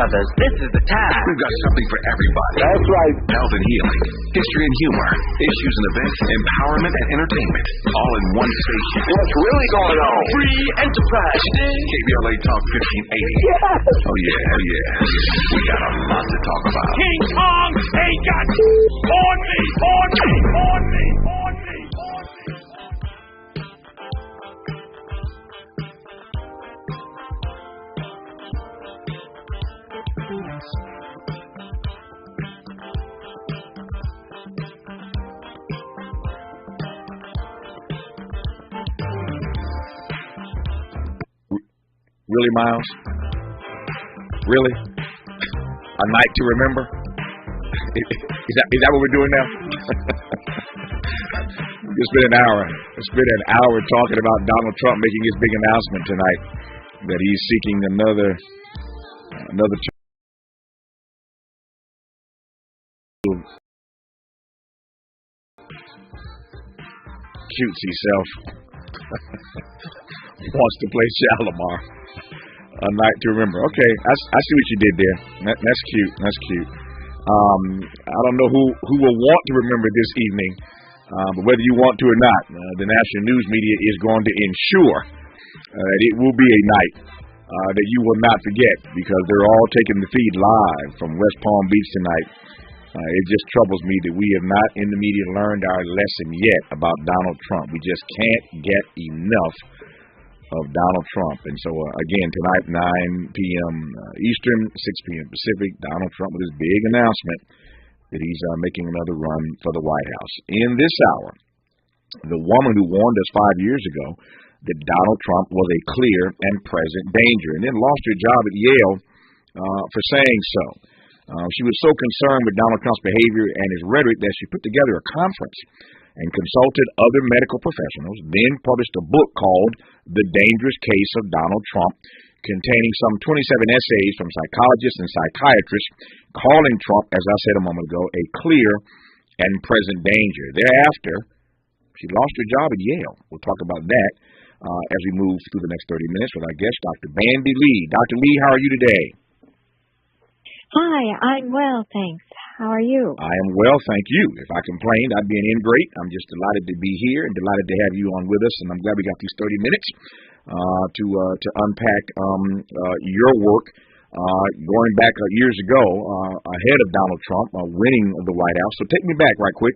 brothers, this is the time. We've got something for everybody. That's right. Health and healing, history and humor, issues and events, empowerment and entertainment, all in one station. What's really going on? Free enterprise. KBLA Talk 1580. Yes. Oh, yeah. We got a lot to talk about. King Kong ain't got on me. Really, Miles? Really? A night to remember? Is that what we're doing now? It's been an hour talking about Donald Trump making his big announcement tonight that he's seeking another cutesy self wants to play Shalimar. A night to remember. Okay, I see what you did there. That's cute. I don't know who will want to remember this evening, but whether you want to or not, the national news media is going to ensure that it will be a night that you will not forget, because they're all taking the feed live from West Palm Beach tonight. It just troubles me that we have not in the media learned our lesson yet about Donald Trump. We just can't get enough of Donald Trump. And so, again, tonight, 9 p.m. Eastern, 6 p.m. Pacific, Donald Trump with his big announcement that he's making another run for the White House. In this hour, the woman who warned us 5 years ago that Donald Trump was a clear and present danger, and then lost her job at Yale for saying so. She was so concerned with Donald Trump's behavior and his rhetoric that she put together a conference and consulted other medical professionals, then published a book called The Dangerous Case of Donald Trump, containing some 27 essays from psychologists and psychiatrists calling Trump, as I said a moment ago, a clear and present danger. Thereafter, she lost her job at Yale. We'll talk about that as we move through the next 30 minutes with our guest, Dr. Bandy Lee. Dr. Lee, how are you today? Hi, I'm well, thanks. How are you? I am well, thank you. If I complained, I'd be an ingrate. I'm just delighted to be here and delighted to have you on with us, and I'm glad we got these 30 minutes to unpack your work going back years ago ahead of Donald Trump winning the White House. So take me back right quick.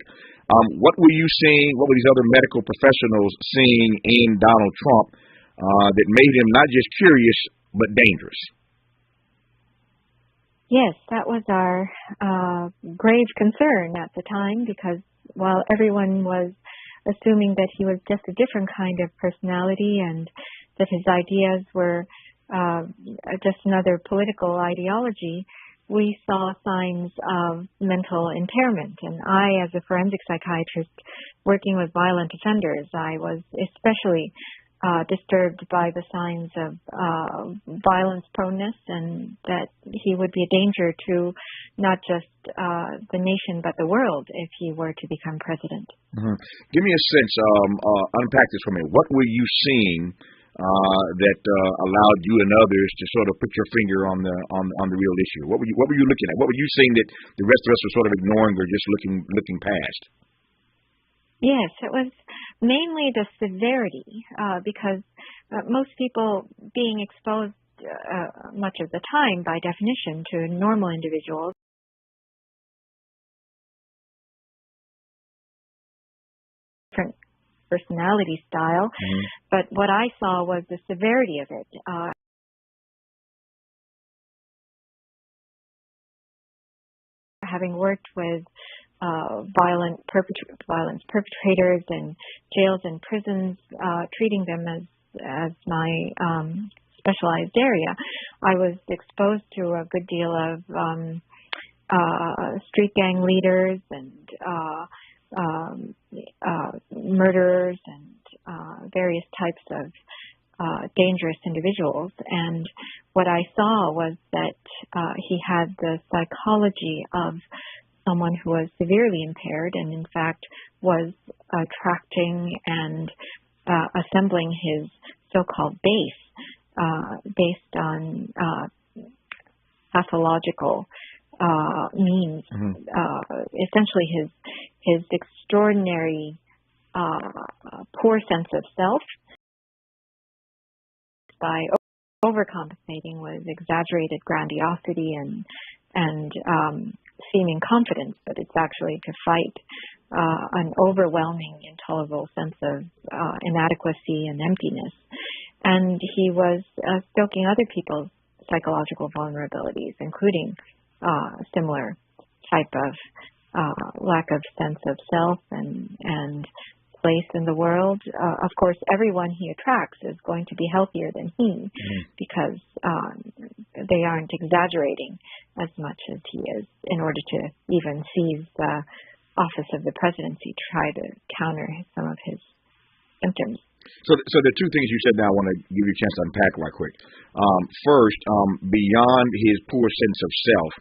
What were you seeing, what were these other medical professionals seeing in Donald Trump that made him not just curious, but dangerous? Yes, that was our grave concern at the time, because while everyone was assuming that he was just a different kind of personality and that his ideas were just another political ideology, we saw signs of mental impairment. And I, as a forensic psychiatrist working with violent offenders, I was especially disturbed by the signs of violence proneness, and that he would be a danger to not just the nation but the world if he were to become president. Mm-hmm. Give me a sense, unpack this for me. What were you seeing that allowed you and others to sort of put your finger on the real issue? What were you looking at? What were you seeing that the rest of us were sort of ignoring or just looking past? Yes, it was mainly the severity, because most people being exposed much of the time, by definition, to normal individuals, different personality style, but what I saw was the severity of it. Having worked with violence perpetrators in jails and prisons, treating them as my specialized area, I was exposed to a good deal of street gang leaders and murderers and various types of dangerous individuals. And what I saw was that he had the psychology of someone who was severely impaired, and in fact was attracting and assembling his so-called base based on pathological means. Essentially, his extraordinary poor sense of self by overcompensating with exaggerated grandiosity and seeming confidence, but it's actually to fight an overwhelming, intolerable sense of inadequacy and emptiness. And he was stoking other people's psychological vulnerabilities, including similar type of lack of sense of self and place in the world. Of course, everyone he attracts is going to be healthier than he because they aren't exaggerating as much as he is in order to even seize the office of the presidency, try to counter some of his symptoms. So the two things you said now I want to give you a chance to unpack right quick. First, beyond his poor sense of self,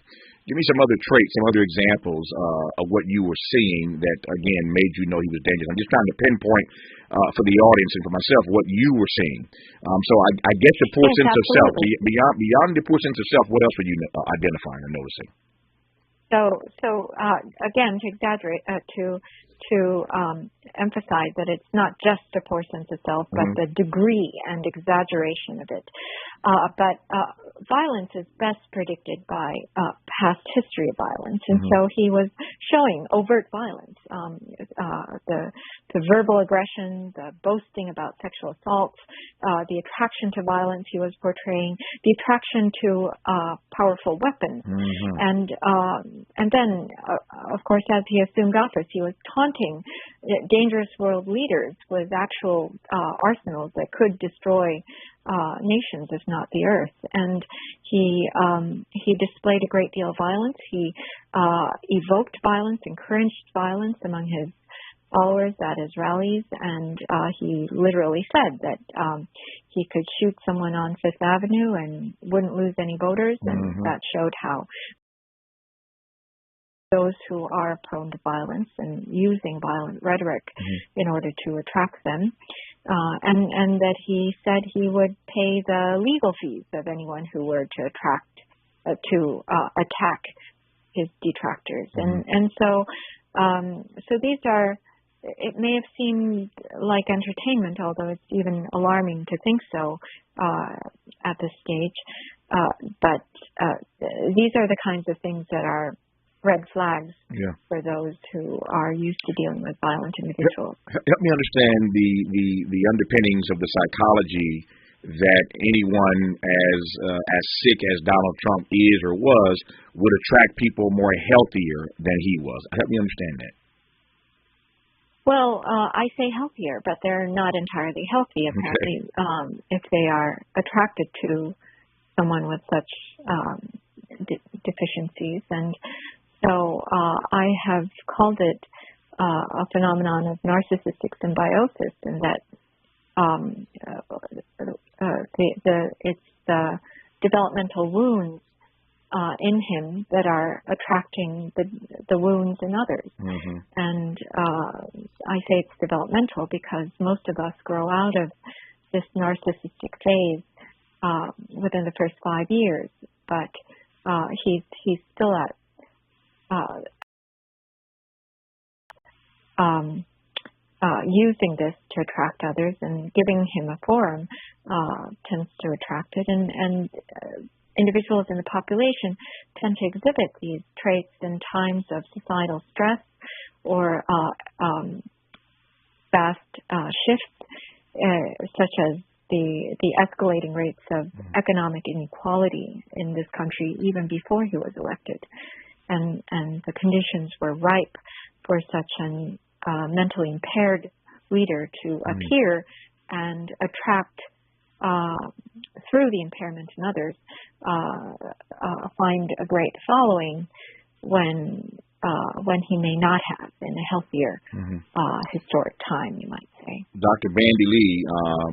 give me some other traits, some other examples of what you were seeing that, again, made you know he was dangerous. I'm just trying to pinpoint for the audience and for myself what you were seeing. So I guess the poor sense of self, beyond the poor sense of self, what else were you identifying or noticing? So again, to exaggerate, to emphasize that it's not just a poor sense of self, but the degree and exaggeration of it. But violence is best predicted by past history of violence, and so he was showing overt violence, the verbal aggression, the boasting about sexual assaults, the attraction to violence he was portraying, the attraction to powerful weapons, and then, of course, as he assumed office, he was taunting dangerous world leaders with actual arsenals that could destroy nations, if not the earth. And he displayed a great deal of violence. He evoked violence, encouraged violence among his followers at his rallies, and he literally said that he could shoot someone on Fifth Avenue and wouldn't lose any voters, and that showed how those who are prone to violence and using violent rhetoric in order to attract them, and that he said he would pay the legal fees of anyone who were to attack his detractors, and so these are. It may have seemed like entertainment, although it's even alarming to think so at this stage. But these are the kinds of things that are red flags for those who are used to dealing with violent individuals. Help me understand the underpinnings of the psychology that anyone as sick as Donald Trump is or was would attract people more healthier than he was. Help me understand that. Well, I say healthier, but they're not entirely healthy, apparently, if they are attracted to someone with such deficiencies. And so I have called it a phenomenon of narcissistic symbiosis, in that it's the developmental wounds in him that are attracting the wounds in others. And I say it's developmental because most of us grow out of this narcissistic phase within the first 5 years. But he's still at using this to attract others, and giving him a forum tends to attract it. And individuals in the population tend to exhibit these traits in times of societal stress or fast shifts, such as the escalating rates of economic inequality in this country even before he was elected. And the conditions were ripe for such an mentally impaired leader to appear and attract through the impairment in others, find a great following when he may not have in a healthier historic time, you might say. Dr. Bandy Lee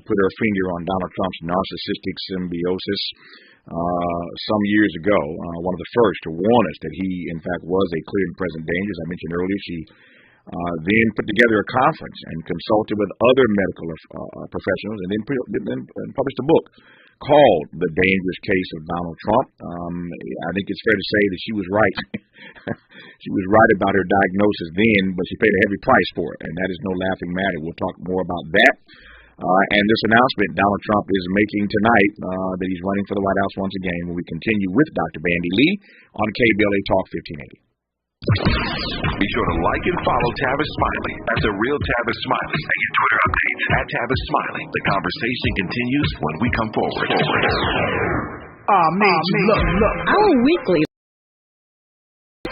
put her finger on Donald Trump's narcissistic symbiosis some years ago, one of the first to warn us that he, in fact, was a clear and present danger. As I mentioned earlier, she then put together a conference and consulted with other medical professionals, and then published a book called The Dangerous Case of Donald Trump. I think it's fair to say that she was right. She was right about her diagnosis then, but she paid a heavy price for it, and that is no laughing matter. We'll talk more about that. And this announcement Donald Trump is making tonight that he's running for the White House once again, when we continue with Dr. Bandy Lee on KBLA Talk 1580. Be sure to like and follow Tavis Smiley at The Real Tavis Smiley and get Twitter updates at Tavis Smiley. The conversation continues when we come forward. Our weekly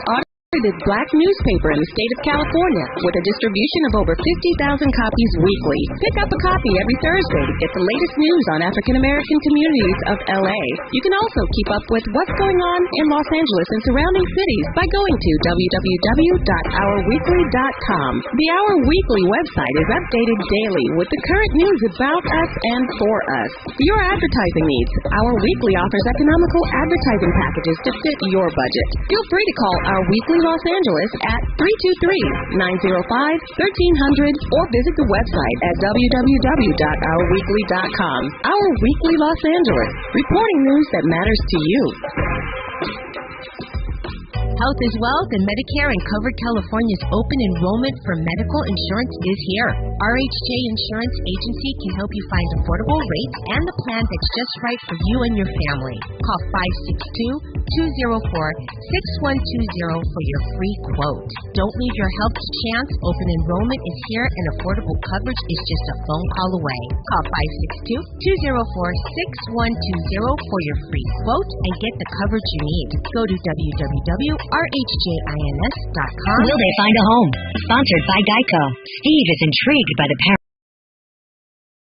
audited black newspaper in the state of California with a distribution of over 50,000 copies weekly. Pick up a copy every Thursday to get the latest news on African American communities of LA. You can also keep up with what's going on in Los Angeles and surrounding cities by going to www.ourweekly.com. The Our Weekly website is updated daily with the current news about us and for us. For your advertising needs, Our Weekly offers economical advertising packages to fit your budget. Feel free to call Our Weekly Los Angeles at 323-905-1300 or visit the website at www.ourweekly.com. Our Weekly Los Angeles, reporting news that matters to you. Health is Wealth and Medicare and Covered California's open enrollment for medical insurance is here. RHJ Insurance Agency can help you find affordable rates and the plan that's just right for you and your family. Call 562-204-6120 for your free quote. Don't leave your health to chance. Open enrollment is here and affordable coverage is just a phone call away. Call 562-204-6120 for your free quote and get the coverage you need. Go to www.rhjins.com. Will they find a home? Sponsored by Geico. Steve is intrigued by the parent.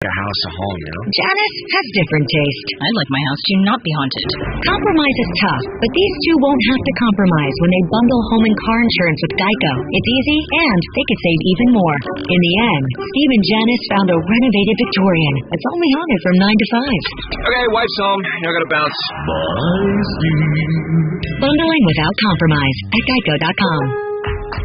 A house, a home, you know? Janice has different taste. I'd like my house to not be haunted. Compromise is tough, but these two won't have to compromise when they bundle home and car insurance with Geico. It's easy, and they could save even more. In the end, Steve and Janice found a renovated Victorian that's only haunted from 9 to 5. Okay, wife's home. I gotta bounce. Bye, Steve. Bundling without compromise at Geico.com.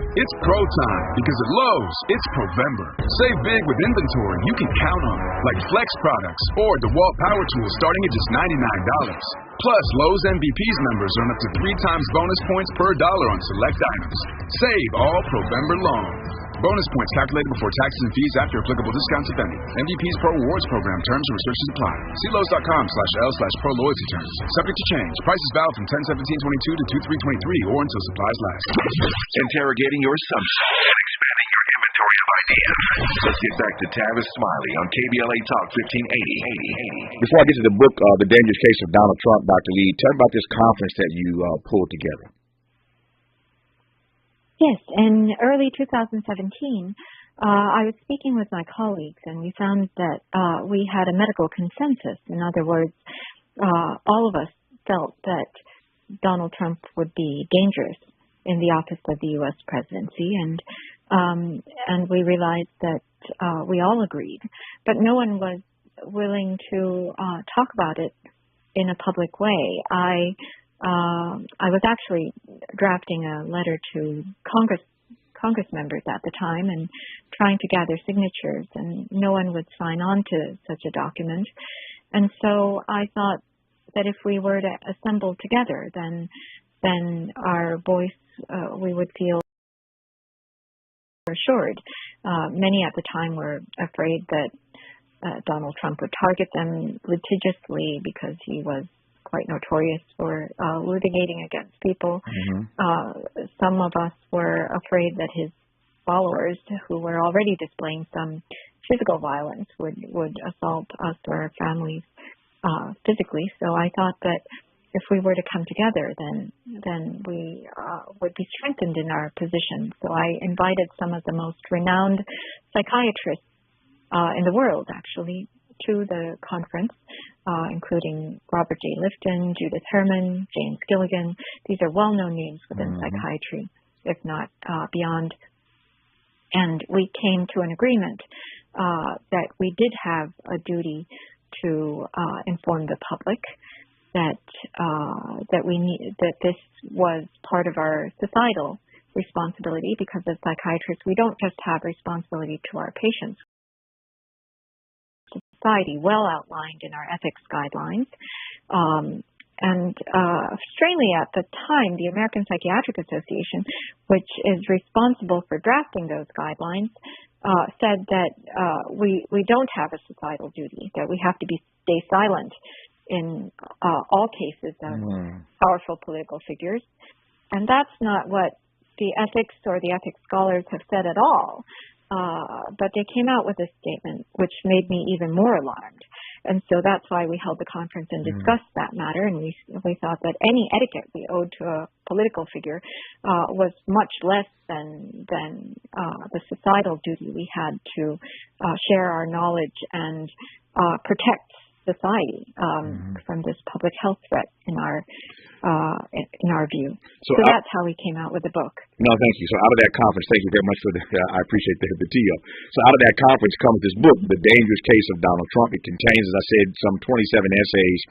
It's pro time because at Lowe's, it's Provember. Save big with inventory you can count on, like Flex products or DeWalt power tools starting at just $99. Plus, Lowe's MVPs members earn up to 3 times bonus points per dollar on select items. Save all Provember long. Bonus points calculated before taxes and fees after applicable discounts, if any. MVP's Pro Rewards Program. Terms and restrictions apply. See Lowe's.com/L/Pro Loyalty Terms. Subject to change. Prices valid from 10/17/22 to 2/3/23 or until supplies last. Interrogating your assumptions and expanding your inventory of ideas. Let's get back to Tavis Smiley on KBLA Talk 1580. Before I get to the book, The Dangerous Case of Donald Trump, Dr. Lee, tell me about this conference that you pulled together. Yes, in early 2017, I was speaking with my colleagues, and we found that we had a medical consensus. In other words, all of us felt that Donald Trump would be dangerous in the office of the U.S. presidency, and we realized that we all agreed, but no one was willing to talk about it in a public way. I was actually drafting a letter to Congress members at the time and trying to gather signatures, and no one would sign on to such a document. And so I thought that if we were to assemble together, then our voice, we would feel assured. Many at the time were afraid that Donald Trump would target them litigiously because he was quite notorious for litigating against people. Mm-hmm. Some of us were afraid that his followers, who were already displaying some physical violence, would assault us or our families physically. So I thought that if we were to come together, then we would be strengthened in our position. So I invited some of the most renowned psychiatrists in the world, actually, to the conference, including Robert J. Lifton, Judith Herman, James Gilligan. These are well-known names within psychiatry, if not beyond. And we came to an agreement that we did have a duty to inform the public that this was part of our societal responsibility, because as psychiatrists, we don't just have responsibility to our patients. Society, well outlined in our ethics guidelines. Strangely, at the time, the American Psychiatric Association, which is responsible for drafting those guidelines, said that we don't have a societal duty, that we have to stay silent in all cases of powerful political figures. And that's not what the ethics or the ethics scholars have said at all. But they came out with a statement which made me even more alarmed. And so that's why we held the conference and discussed that matter. And we thought that any etiquette we owed to a political figure was much less than the societal duty we had to share our knowledge and protect society from this public health threat in our view. So that's how we came out with the book. No, thank you. So out of that conference, thank you very much for I appreciate the TO. So out of that conference comes this book, The Dangerous Case of Donald Trump. It contains, as I said, some 27 essays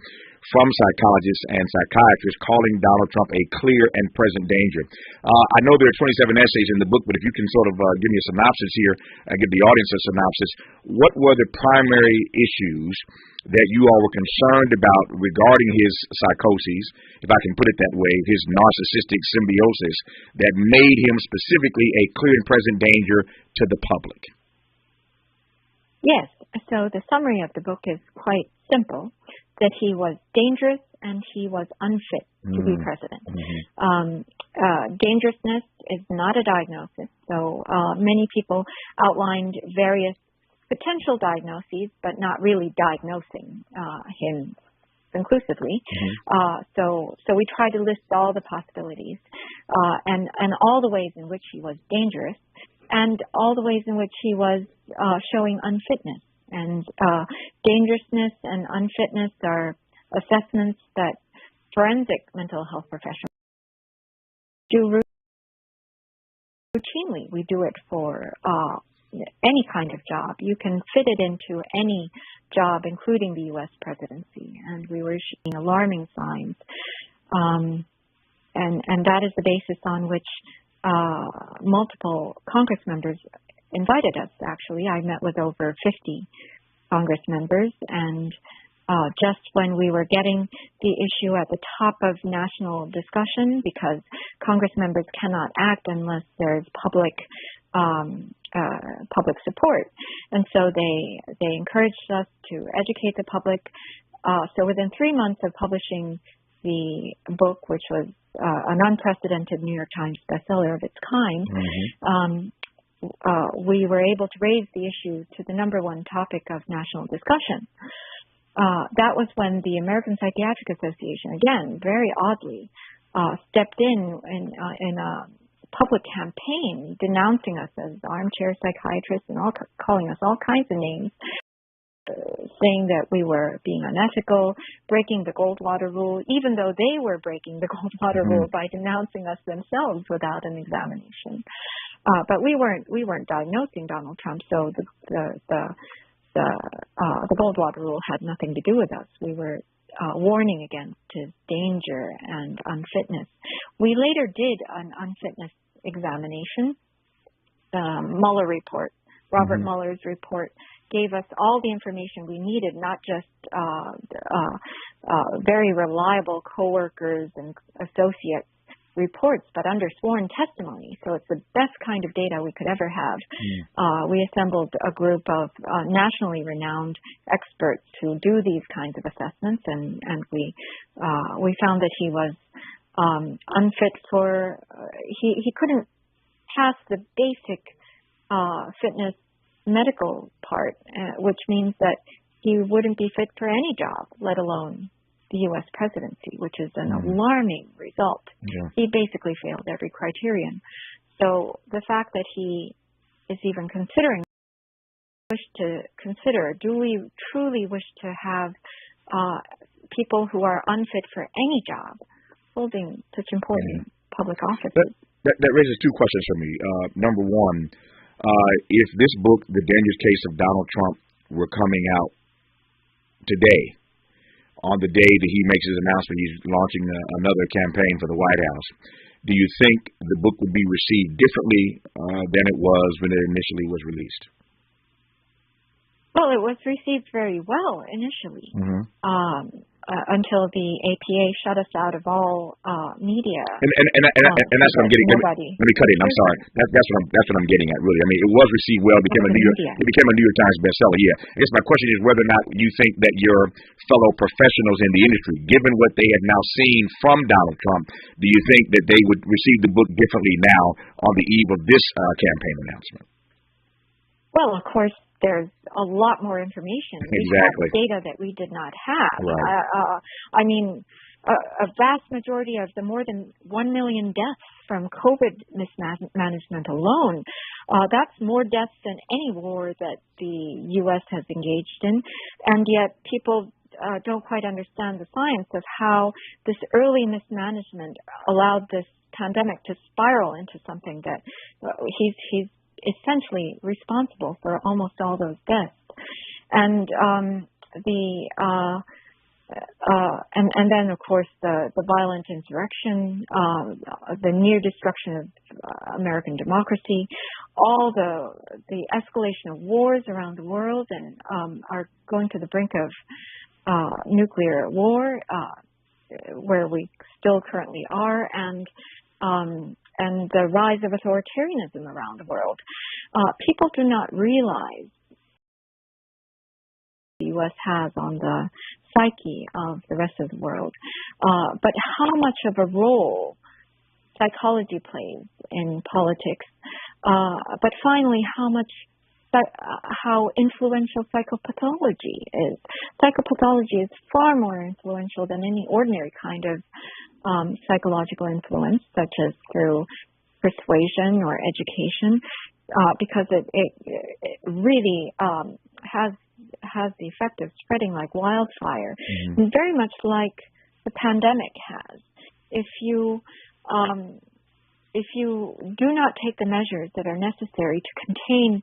from psychologists and psychiatrists calling Donald Trump a clear and present danger. I know there are 27 essays in the book, but if you can sort of give me a synopsis here, give the audience a synopsis, what were the primary issues that you all were concerned about regarding his psychoses, if I can put it that way, his narcissistic symbiosis, that made him specifically a clear and present danger to the public? Yes. So the summary of the book is quite simple, that he was dangerous and he was unfit to be president. Dangerousness is not a diagnosis. So many people outlined various potential diagnoses, but not really diagnosing him conclusively. So we try to list all the possibilities and all the ways in which he was dangerous and all the ways in which he was showing unfitness. And dangerousness and unfitness are assessments that forensic mental health professionals do routinely. We do it for any kind of job. You can fit it into any job, including the U.S. presidency. And we were seeing alarming signs. And that is the basis on which multiple Congress members invited us, actually. I met with over 50 Congress members, and just when we were getting the issue at the top of national discussion, because Congress members cannot act unless there's public support. And so they encouraged us to educate the public. So within 3 months of publishing the book, which was an unprecedented New York Times bestseller of its kind, we were able to raise the issue to the number one topic of national discussion. That was when the American Psychiatric Association, again, very oddly, stepped in a public campaign denouncing us as armchair psychiatrists and calling us all kinds of names, saying that we were being unethical, breaking the Goldwater rule, even though they were breaking the Goldwater rule by denouncing us themselves without an examination. But we weren't diagnosing Donald Trump, so the Goldwater rule had nothing to do with us. We were warning against his danger and unfitness. We later did an unfitness examination. The Mueller report, Robert Mueller's report, gave us all the information we needed, not just very reliable coworkers and associates reports, but under sworn testimony. So it's the best kind of data we could ever have. We assembled a group of nationally renowned experts who do these kinds of assessments, and we found that he was unfit for, he couldn't pass the basic fitness medical part, which means that he wouldn't be fit for any job, let alone the U.S. presidency, which is an alarming result. He basically failed every criterion. So the fact that he is even considering, do we truly wish to have people who are unfit for any job holding such important public offices? That raises two questions for me. Number one, if this book, The Dangerous Case of Donald Trump, were coming out today, on the day that he makes his announcement, he's launching another campaign for the White House, do you think the book would be received differently than it was when it initially was released? Well, it was received very well initially, until the APA shut us out of all media. And that's what I'm getting. Let me cut in. I'm sorry. That's what I'm getting at. Really, I mean, it was received well. It became a New York Times bestseller. Yeah. I guess my question is whether or not you think that your fellow professionals in the industry, given what they have now seen from Donald Trump, do you think that they would receive the book differently now on the eve of this campaign announcement? Well, of course, there's a lot more information. Exactly. We have data that we did not have. Right. I mean, a vast majority of the more than 1 million deaths from COVID mismanagement alone, that's more deaths than any war that the U.S. has engaged in. And yet people don't quite understand the science of how this early mismanagement allowed this pandemic to spiral into something that he's essentially responsible for almost all those deaths. And and then of course the violent insurrection, the near destruction of American democracy, all the escalation of wars around the world, and are going to the brink of nuclear war, where we still currently are, and the rise of authoritarianism around the world. People do not realize the U.S. has on the psyche of the rest of the world, but how much of a role psychology plays in politics, but finally how influential psychopathology is. Psychopathology is far more influential than any ordinary kind of psychological influence, such as through persuasion or education, because it really has the effect of spreading like wildfire, and very much like the pandemic has. If you do not take the measures that are necessary to contain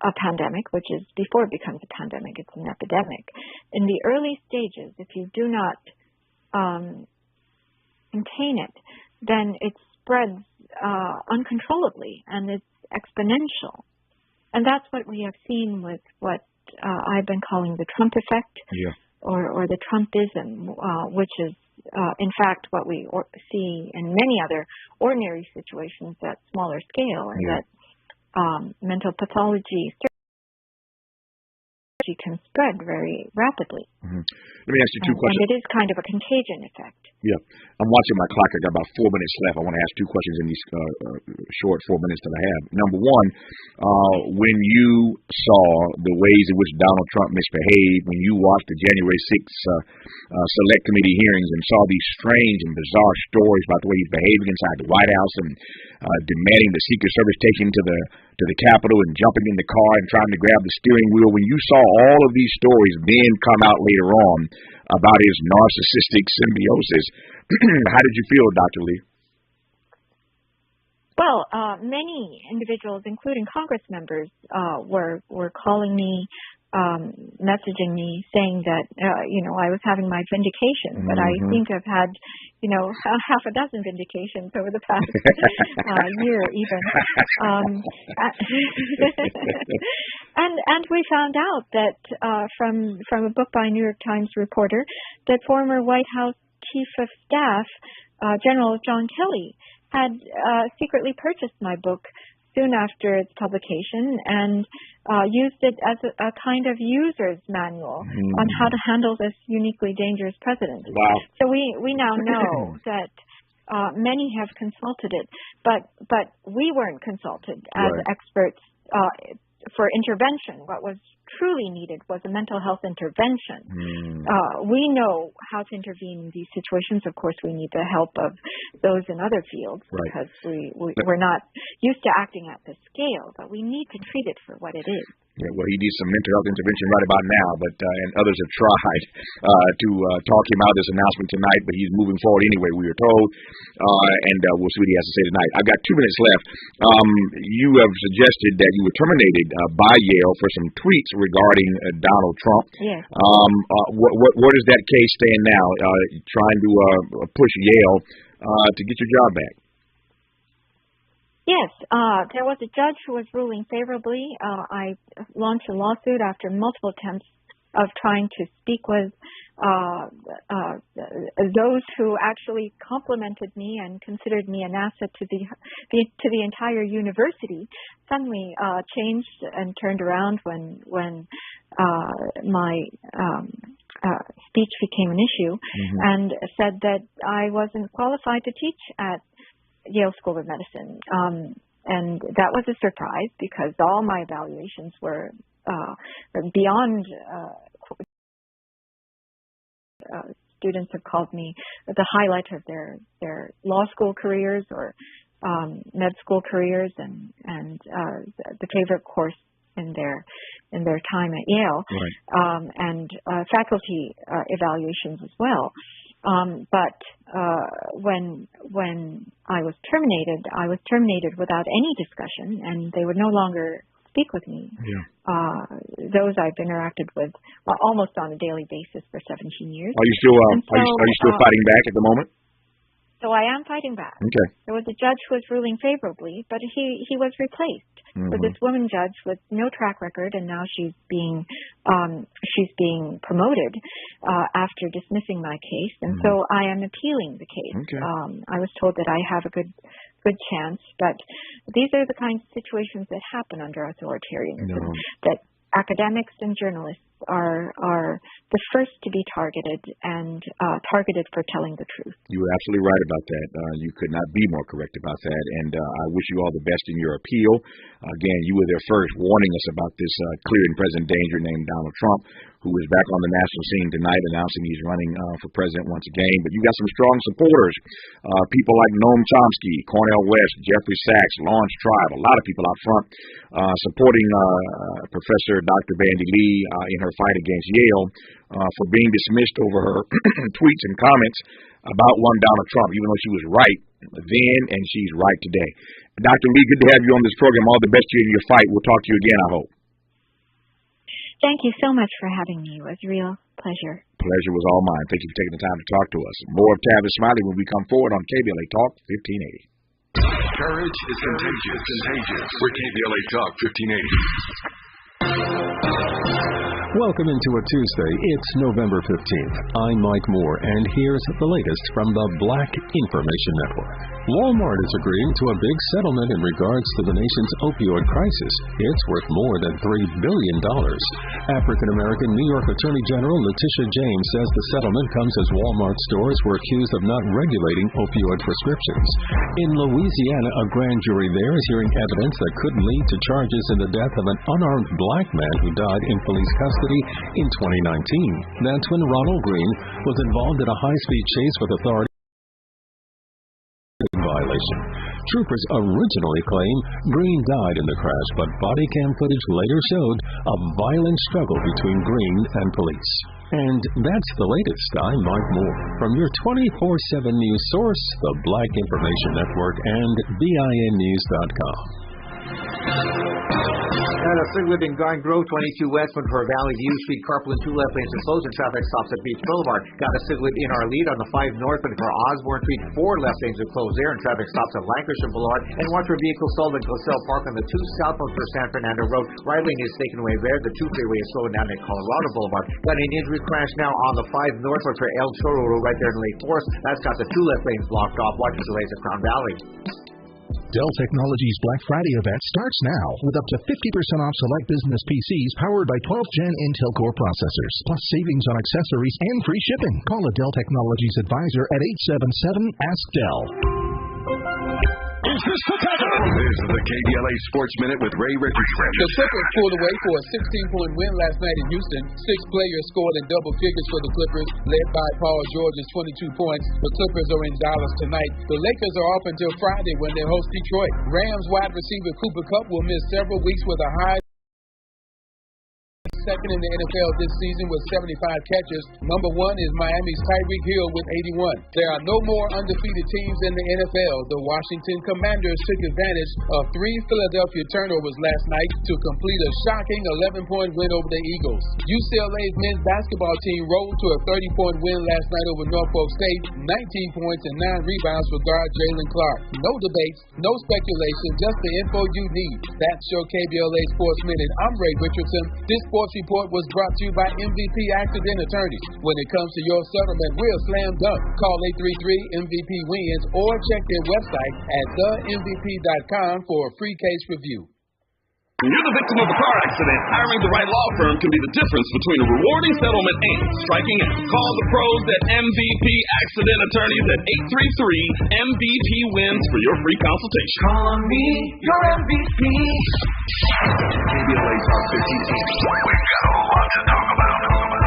a pandemic, which is before it becomes a pandemic, it's an epidemic. In the early stages, if you do not contain it, then it spreads uncontrollably, and it's exponential. And that's what we have seen with what I've been calling the Trump effect, or the Trumpism, which is in fact what we see in many other ordinary situations at smaller scale, and that mental pathology can spread very rapidly. Let me ask you two questions. And it is kind of a contagion effect. Yeah. I'm watching my clock. I got about 4 minutes left. I want to ask two questions in these short 4 minutes that I have. Number one, when you saw the ways in which Donald Trump misbehaved, when you watched the January 6th select committee hearings and saw these strange and bizarre stories about the way he's behaving inside the White House and demanding the Secret Service take him to the Capitol and jumping in the car and trying to grab the steering wheel, when you saw all of these stories then come out later on about his narcissistic symbiosis, how did you feel, Dr. Lee? Well, many individuals, including Congress members, were calling me, messaging me, saying that I was having my vindication, but I seem to have had half a dozen vindications over the past year even. And we found out that from a book by a New York Times reporter that former White House Chief of Staff General John Kelly had secretly purchased my book soon after its publication and used it as a kind of user's manual on how to handle this uniquely dangerous president. Wow. So we now know that many have consulted it, but we weren't consulted as experts for intervention. What was truly needed was a mental health intervention. We know how to intervene in these situations. Of course, we need the help of those in other fields because we're not used to acting at this scale, but we need to treat it for what it is. Yeah, well, he needs some mental health intervention right about now, but and others have tried to talk him out of this announcement tonight, but he's moving forward anyway, we were told, and we'll see what he has to say tonight. I've got 2 minutes left. You have suggested that you were terminated by Yale for some tweets regarding Donald Trump. Yes. Where does that case stand now, trying to push Yale to get your job back? Yes, there was a judge who was ruling favorably. I launched a lawsuit after multiple attempts of trying to speak with those who actually complimented me and considered me an asset to the entire university. Suddenly changed and turned around when my speech became an issue, and said that I wasn't qualified to teach at Yale School of Medicine. And that was a surprise because all my evaluations were beyond. Students have called me the highlight of their law school careers or med school careers, and the favorite course in their time at Yale, and faculty evaluations as well. But when I was terminated without any discussion, and they would no longer speak with me. Those I've interacted with almost on a daily basis for 17 years. Are you still fighting back at the moment? So I am fighting back. Okay. There was a judge who was ruling favorably, but he was replaced with this woman judge with no track record, and now she's being promoted after dismissing my case, and so I am appealing the case. Okay. I was told that I have a good chance, but these are the kinds of situations that happen under authoritarianism. That academics and journalists are the first to be targeted and targeted for telling the truth. You were absolutely right about that. You could not be more correct about that, and I wish you all the best in your appeal. Again, you were there first warning us about this clear and present danger named Donald Trump, who is back on the national scene tonight announcing he's running for president once again. But you got some strong supporters, people like Noam Chomsky, Cornel West, Jeffrey Sachs, Lawrence Tribe, a lot of people out front supporting Professor Dr. Bandy Lee in her fight against Yale for being dismissed over her tweets and comments about one Donald Trump, even though she was right then and she's right today. Dr. Lee, good to have you on this program. All the best to you in your fight. We'll talk to you again, I hope. Thank you so much for having me. It was a real pleasure. Pleasure was all mine. Thank you for taking the time to talk to us. More of Tavis Smiley when we come forward on KBLA Talk 1580. Courage is contagious. We're KBLA Talk 1580. Welcome into a Tuesday. It's November 15th. I'm Mike Moore, and here's the latest from the Black Information Network. Walmart is agreeing to a big settlement in regards to the nation's opioid crisis. It's worth more than $3 billion. African-American New York Attorney General Letitia James says the settlement comes as Walmart stores were accused of not regulating opioid prescriptions. In Louisiana, a grand jury there is hearing evidence that could lead to charges in the death of an unarmed black man who died in police custody in 2019. That's when Ronald Green was involved in a high-speed chase with authorities. Violation. Troopers originally claim Green died in the crash, but body cam footage later showed a violent struggle between Green and police. And that's the latest. I'm Mike Moore from your 24/7 news source, the Black Information Network and BINnews.com. At a Sig Living Garden Grove, 22 Westwood for Valley View Street, carpool and 2 left lanes are closed and traffic stops at Beach Boulevard. Got a Sig Live in our lead on the 5 northbound for Osborne Street, 4 left lanes are closed there and traffic stops at Lancashire Boulevard. And watch for vehicles sold at Glacel Park on the 2 southbound for San Fernando Road. Right lane is taken away there. The 2 freeway is slowing down at Colorado Boulevard. Got an injury crash now on the 5 northbound for El Chorro Road right there in Lake Forest. That's got the 2 left lanes blocked off. Watch for delays at Crown Valley. Dell Technologies Black Friday event starts now with up to 50% off select business PCs powered by 12th Gen Intel Core processors, plus savings on accessories and free shipping. Call a Dell Technologies advisor at 877-ASK-DELL. Is this the tether? This is the KBLA Sports Minute with Ray Richardson. The Clippers pulled away for a 16-point win last night in Houston. 6 players scored in double figures for the Clippers, led by Paul George's 22 points. The Clippers are in Dallas tonight. The Lakers are off until Friday when they host Detroit. Rams wide receiver Cooper Kupp will miss several weeks with a high second in the NFL this season with 75 catches. Number 1 is Miami's Tyreek Hill with 81. There are no more undefeated teams in the NFL. The Washington Commanders took advantage of 3 Philadelphia turnovers last night to complete a shocking 11-point win over the Eagles. UCLA's men's basketball team rolled to a 30-point win last night over Norfolk State, 19 points and 9 rebounds for guard Jalen Clark. No debates, no speculation, just the info you need. That's your KBLA Sports Minute. I'm Ray Richardson. This sports report was brought to you by MVP Accident Attorneys. When it comes to your settlement, we're a slam dunk. Call 833-MVP-WINS or check their website at themvp.com for a free case review. When you're the victim of a car accident, hiring the right law firm can be the difference between a rewarding settlement and striking out. Call the pros at MVP Accident Attorneys at 833-MVP-WINS for your free consultation. Call me your MVP. KBLA Talk 1580. We've got a lot to talk about.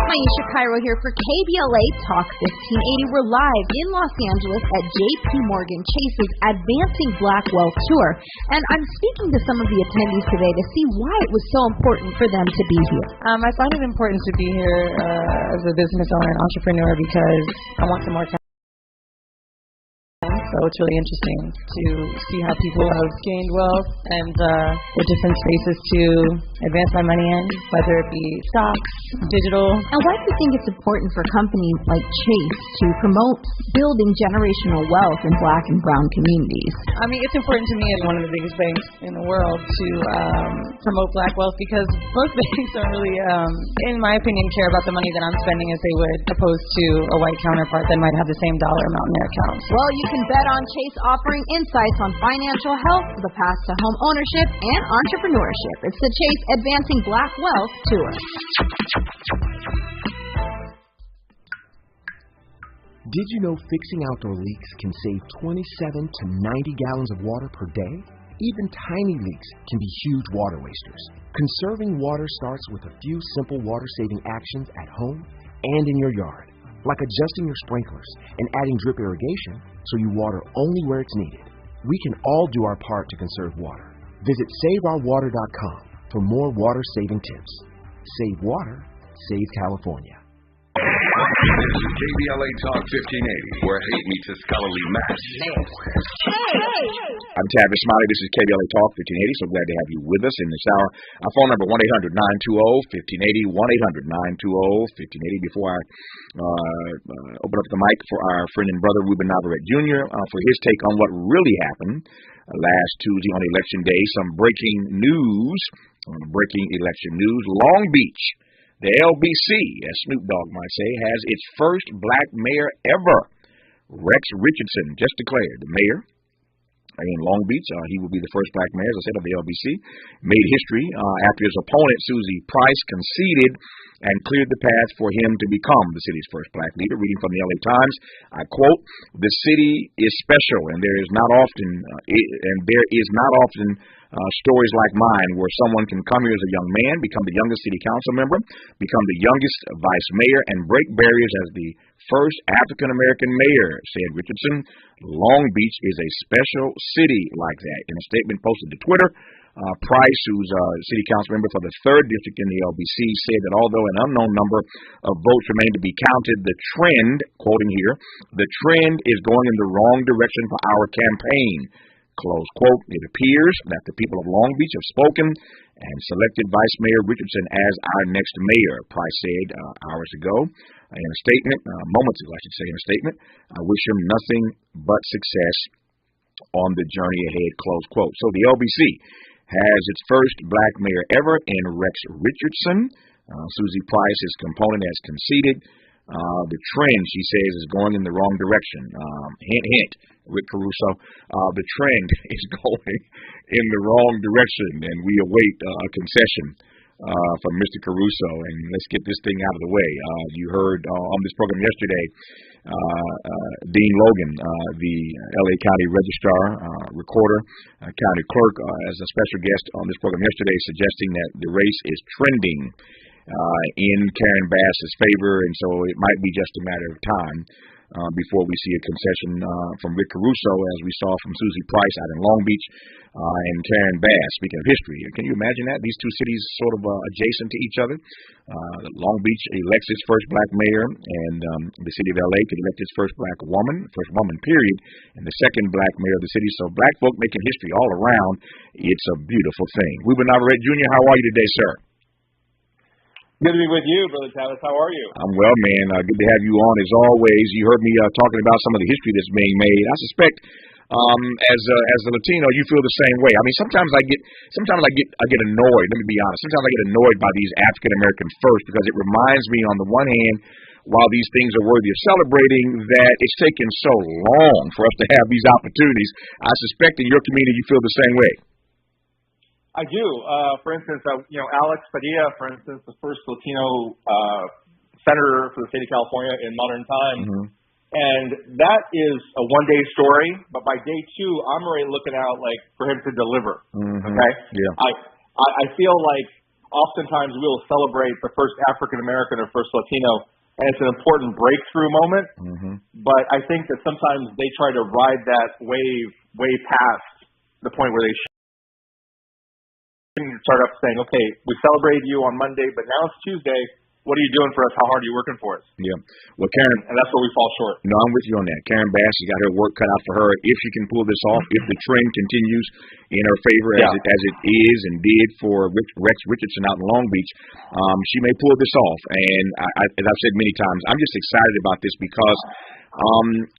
Maisha Cairo here for KBLA Talk 1580. We're live in Los Angeles at JP Morgan Chase's Advancing Black Wealth Tour. And I'm speaking to some of the attendees today to see why it was so important for them to be here. I find it important to be here as a business owner and entrepreneur because I want some more time. So it's really interesting to see how people have gained wealth and the different spaces to advance my money in, whether it be stocks, digital. And why do you think it's important for companies like Chase to promote building generational wealth in Black and brown communities? I mean, it's important to me as one of the biggest banks in the world to promote Black wealth because most banks don't really, in my opinion, care about the money that I'm spending as they would, opposed to a white counterpart that might have the same dollar amount in their accounts. Well, you can bet on Chase offering insights on financial health, the path to home ownership, and entrepreneurship. It's the Chase Advancing Black Wealth Tour. Did you know fixing outdoor leaks can save 27 to 90 gallons of water per day? Even tiny leaks can be huge water wasters. Conserving water starts with a few simple water-saving actions at home and in your yard, like adjusting your sprinklers and adding drip irrigation so you water only where it's needed. We can all do our part to conserve water. Visit SaveOurWater.com for more water-saving tips. Save water, save California. This is KBLA Talk 1580, where hate meets a scholarly match. I'm Tavis Smiley. This is KBLA Talk 1580. So glad to have you with us in this hour. Our phone number 1-800-920-1580, 1-800-920-1580. Before I open up the mic for our friend and brother Ruben Navarrete Jr. For his take on what really happened last Tuesday on Election Day. Some breaking news. Breaking election news. Long Beach. The LBC, as Snoop Dogg might say, has its first black mayor ever. Rex Richardson just declared the mayor in Long Beach. He will be the first black mayor, as I said, of the LBC. Made history after his opponent, Susie Price, conceded and cleared the path for him to become the city's first black leader. Reading from the LA Times, I quote, "The city is special, and there is not often stories like mine where someone can come here as a young man, become the youngest city council member, become the youngest vice mayor, and break barriers as the first African-American mayor," said Richardson. Long Beach is a special city like that. In a statement posted to Twitter, Price, who's a city council member for the 3rd District in the LBC, said that although an unknown number of votes remain to be counted, the trend, quoting here, "the trend is going in the wrong direction for our campaign." Close quote. It appears that the people of Long Beach have spoken and selected Vice Mayor Richardson as our next mayor, Price said hours ago in a statement, moments ago, I should say, in a statement. "I wish him nothing but success on the journey ahead," close quote. So the LBC has its first black mayor ever in Rex Richardson. Susie Price, his component, has conceded. The trend, she says, is going in the wrong direction. Hint, hint, Rick Caruso. The trend is going in the wrong direction, and we await a concession from Mr. Caruso. And let's get this thing out of the way. You heard on this program yesterday, Dean Logan, the LA County Registrar, Recorder, County Clerk, as a special guest on this program yesterday, suggesting that the race is trending in Karen Bass's favor, and so it might be just a matter of time before we see a concession from Rick Caruso, as we saw from Susie Price out in Long Beach. and Karen Bass. Speaking of history, can you imagine that? These two cities sort of adjacent to each other. Long Beach elects its first black mayor, and the city of LA could elect its first woman period, and the second black mayor of the city. So black folk making history all around. It's a beautiful thing. Weber Navarrete Jr., how are you today, sir? Good to be with you, Brother Tavis. How are you? I'm well, man. Good to have you on as always. You heard me talking about some of the history that's being made. I suspect as a Latino, you feel the same way. I mean, sometimes I get annoyed. Let me be honest. Sometimes I get annoyed by these African American first because it reminds me, on the one hand, while these things are worthy of celebrating, that it's taken so long for us to have these opportunities. I suspect in your community you feel the same way. I do. For instance, Alex Padilla, for instance, the first Latino senator for the state of California in modern times. Mm-hmm. And that is a one-day story, but by day two, I'm already looking out for him to deliver. Mm-hmm. Okay? Yeah. I feel like oftentimes we'll celebrate the first African American or first Latino, and it's an important breakthrough moment. Mm-hmm. But I think that sometimes they try to ride that wave way past the point where they start up saying, okay, we celebrated you on Monday, but now it's Tuesday. What are you doing for us? How hard are you working for us? Yeah. Well, Karen. And that's where we fall short. No, I'm with you on that. Karen Bass has got her work cut out for her. If she can pull this off, if the trend continues in her favor as it is and did for Rex Richardson out in Long Beach, she may pull this off. And as I've said many times, I'm just excited about this because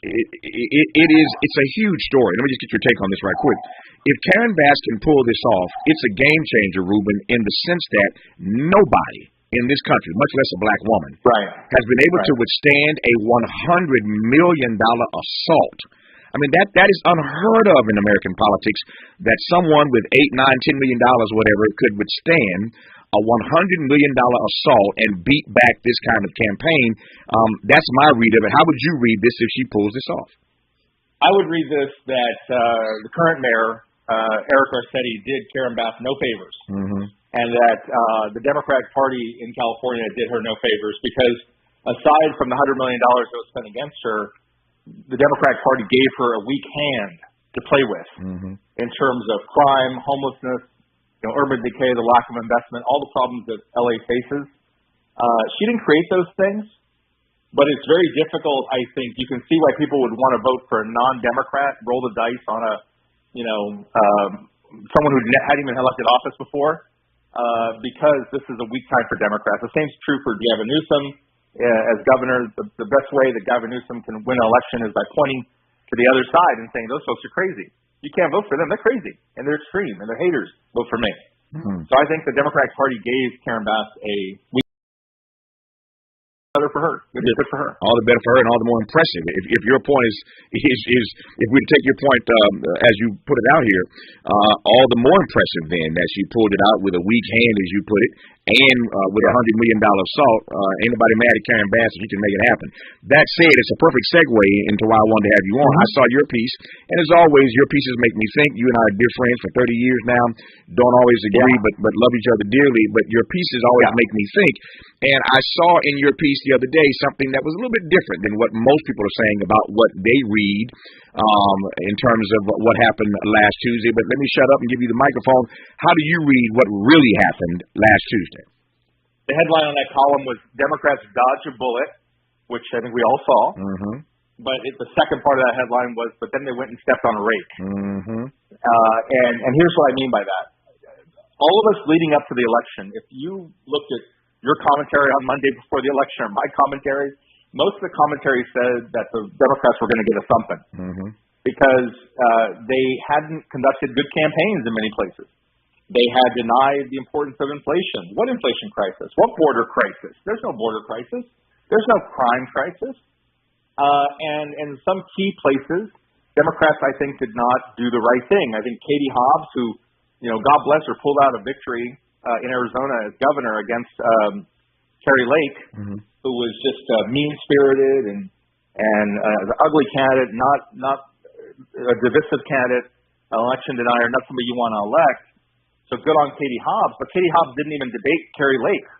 it's a huge story. Let me just get your take on this right quick. If Karen Bass can pull this off, it's a game changer, Ruben, in the sense that nobody in this country, much less a black woman, has been able to withstand a $100 million assault. I mean, that is unheard of in American politics, that someone with $8, $9, $10 million, whatever, could withstand a $100 million assault and beat back this kind of campaign. That's my read of it. How would you read this if she pulls this off? I would read this that the current mayor, Eric Garcetti, did Karen Bass no favors. Mm-hmm. And that the Democratic Party in California did her no favors because aside from the $100 million that was spent against her, the Democratic Party gave her a weak hand to play with in terms of crime, homelessness, urban decay, the lack of investment, all the problems that LA faces. She didn't create those things, but it's very difficult, I think. You can see why people would want to vote for a non-Democrat, roll the dice on someone who hadn't even elected office before. Because this is a weak time for Democrats. The same is true for Gavin Newsom as governor. The best way that Gavin Newsom can win an election is by pointing to the other side and saying, those folks are crazy. You can't vote for them. They're crazy, and they're extreme, and they're haters. Vote for me. Mm-hmm. So I think the Democratic Party gave Karen Bass a weak for her. Good for her. All the better for her and all the more impressive. If your point is if we take your point as you put it out here, all the more impressive then that she pulled it out with a weak hand, as you put it, and with a $100 million assault. Ain't nobody mad at Karen Bass if she can make it happen. That said, it's a perfect segue into why I wanted to have you on. I saw your piece, and as always, your pieces make me think. You and I are dear friends for 30 years now. Don't always agree, but love each other dearly. But your pieces always make me think. And I saw in your piece the other day something that was a little bit different than what most people are saying about what they read in terms of what happened last Tuesday. But let me shut up and give you the microphone. How do you read what really happened last Tuesday? The headline on that column was Democrats dodge a bullet, which I think we all saw. Mm-hmm. But the second part of that headline was, but then they went and stepped on a rake. Mm-hmm. And here's what I mean by that. All of us leading up to the election, if you looked at your commentary on Monday before the election or my commentary, most of the commentary said that the Democrats were going to get us something because they hadn't conducted good campaigns in many places. They had denied the importance of inflation. What inflation crisis? What border crisis? There's no border crisis. There's no crime crisis. And in some key places, Democrats, I think, did not do the right thing. I think Katie Hobbs, who, God bless her, pulled out a victory in Arizona as governor against Carrie Lake, who was just mean-spirited and an ugly candidate, not a divisive candidate, an election denier, not somebody you want to elect. So good on Katie Hobbs, but Katie Hobbs didn't even debate Carrie Lake,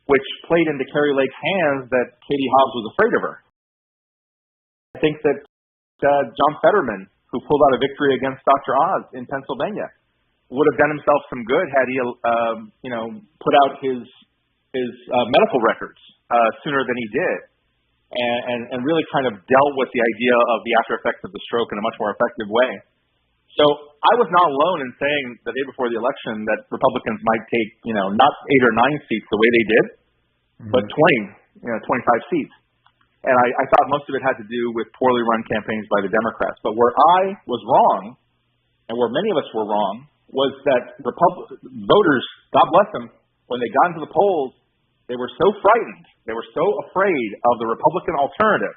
which played into Carrie Lake's hands that Katie Hobbs was afraid of her. I think that John Fetterman, who pulled out a victory against Dr. Oz in Pennsylvania, would have done himself some good had he, put out his medical records sooner than he did, and really kind of dealt with the idea of the after effects of the stroke in a much more effective way. So I was not alone in saying the day before the election that Republicans might take, not 8 or 9 seats the way they did, but 20, 25 seats. And I thought most of it had to do with poorly run campaigns by the Democrats. But where I was wrong, and where many of us were wrong, was that voters, God bless them, when they got into the polls, they were so frightened, they were so afraid of the Republican alternative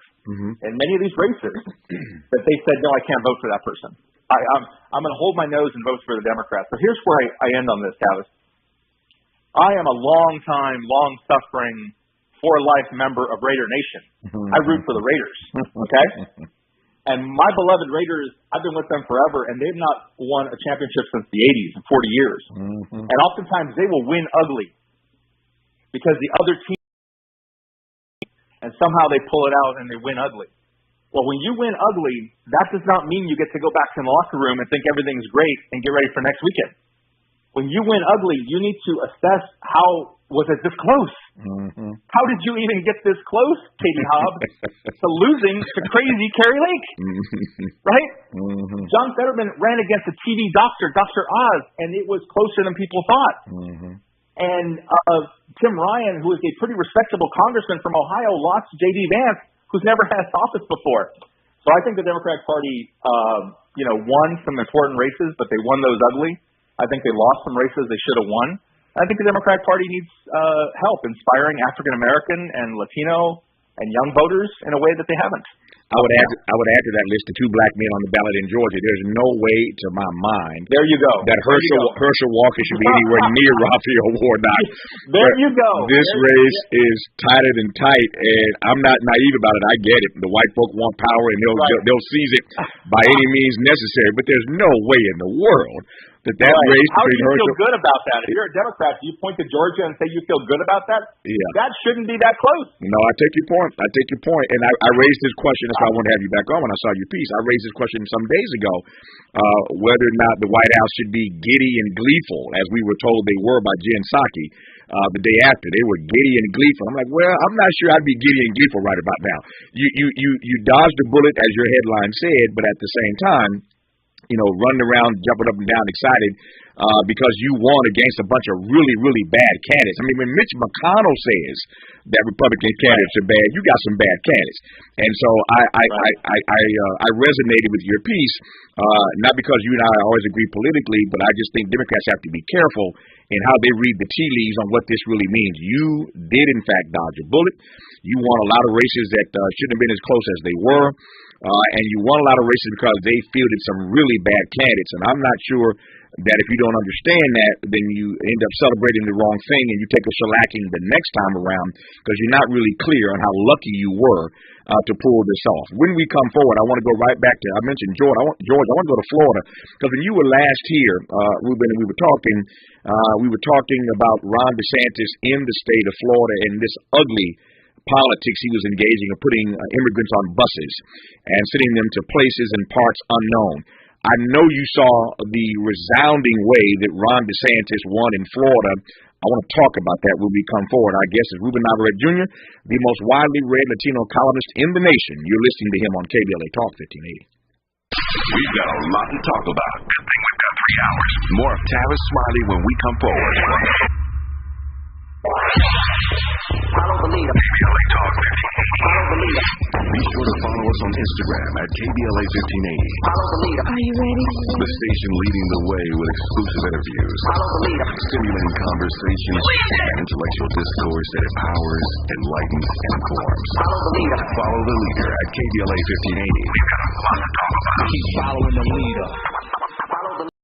in many of these races that they said, no, I can't vote for that person. I'm going to hold my nose and vote for the Democrats. So here's where I end on this, Tavis. I am a long-time, long-suffering, for-life member of Raider Nation. I root for the Raiders, okay? And my beloved Raiders, I've been with them forever, and they've not won a championship since the 80s in 40 years. And oftentimes they will win ugly because the other team, and somehow they pull it out and they win ugly. Well, when you win ugly, that does not mean you get to go back to the locker room and think everything's great and get ready for next weekend. When you win ugly, you need to assess how was it this close? How did you even get this close, Katie Hobb, to losing to crazy Kerry Lake? Right? John Fetterman ran against a TV doctor, Dr. Oz, and it was closer than people thought. And Tim Ryan, who is a pretty respectable congressman from Ohio, lost to J.D. Vance, who's never had office before. So I think the Democratic Party, won some important races, but they won those ugly. I think they lost some races they should have won. I think the Democratic Party needs help inspiring African American and Latino and young voters in a way that they haven't. I would add to that list the 2 black men on the ballot in Georgia. There's no way, to my mind, there you go, that Herschel Walker should be anywhere near Raphael Warnock. There you go. This race is tighter than tight, and I'm not naive about it. I get it. The white folk want power, and they'll seize it by any means necessary. But there's no way in the world that race. How do you feel good about that? If you're a Democrat, do you point to Georgia and say you feel good about that? Yeah. That shouldn't be that close. No, I take your point. And I raised this question. That's why I wanted to have you back on when I saw your piece. I raised this question some days ago, whether or not the White House should be giddy and gleeful, as we were told they were by Jen Psaki the day after. They were giddy and gleeful. I'm like, well, I'm not sure I'd be giddy and gleeful right about now. You dodged a bullet, as your headline said, but at the same time, running around, jumping up and down, excited because you won against a bunch of really, really bad candidates. I mean, when Mitch McConnell says that Republican candidates are bad, you got some bad candidates. And so I resonated with your piece, not because you and I always agree politically, but I just think Democrats have to be careful in how they read the tea leaves on what this really means. You did, in fact, dodge a bullet. You won a lot of races that shouldn't have been as close as they were. And you won a lot of races because they fielded some really bad candidates. And I'm not sure that if you don't understand that, then you end up celebrating the wrong thing and you take a shellacking the next time around because you're not really clear on how lucky you were to pull this off. When we come forward, I want to go right back to, I mentioned Georgia. I want to go to Florida because when you were last here, Ruben, and we were talking about Ron DeSantis in the state of Florida and this ugly politics he was engaging of putting immigrants on buses and sending them to places and parts unknown. I know you saw the resounding way that Ron DeSantis won in Florida. I want to talk about that when we come forward. Our guest is Ruben Navarrete Jr., the most widely read Latino columnist in the nation. You're listening to him on KBLA Talk 1580. We've got a lot to talk about. Good thing we've got 3 hours. More of Tavis Smiley when we come forward. Follow the leader. KBLA Talk 1580. Follow the leader. Be sure to follow us on Instagram at KBLA 1580. Follow the leader. Are you ready? The station leading the way with exclusive interviews, Follow the leader. stimulating conversations, and intellectual discourse that empowers, enlightens, and informs. Follow the leader. Follow the leader at KBLA 1580. We've got a lot to talk about. Keep following the leader. Follow the leader.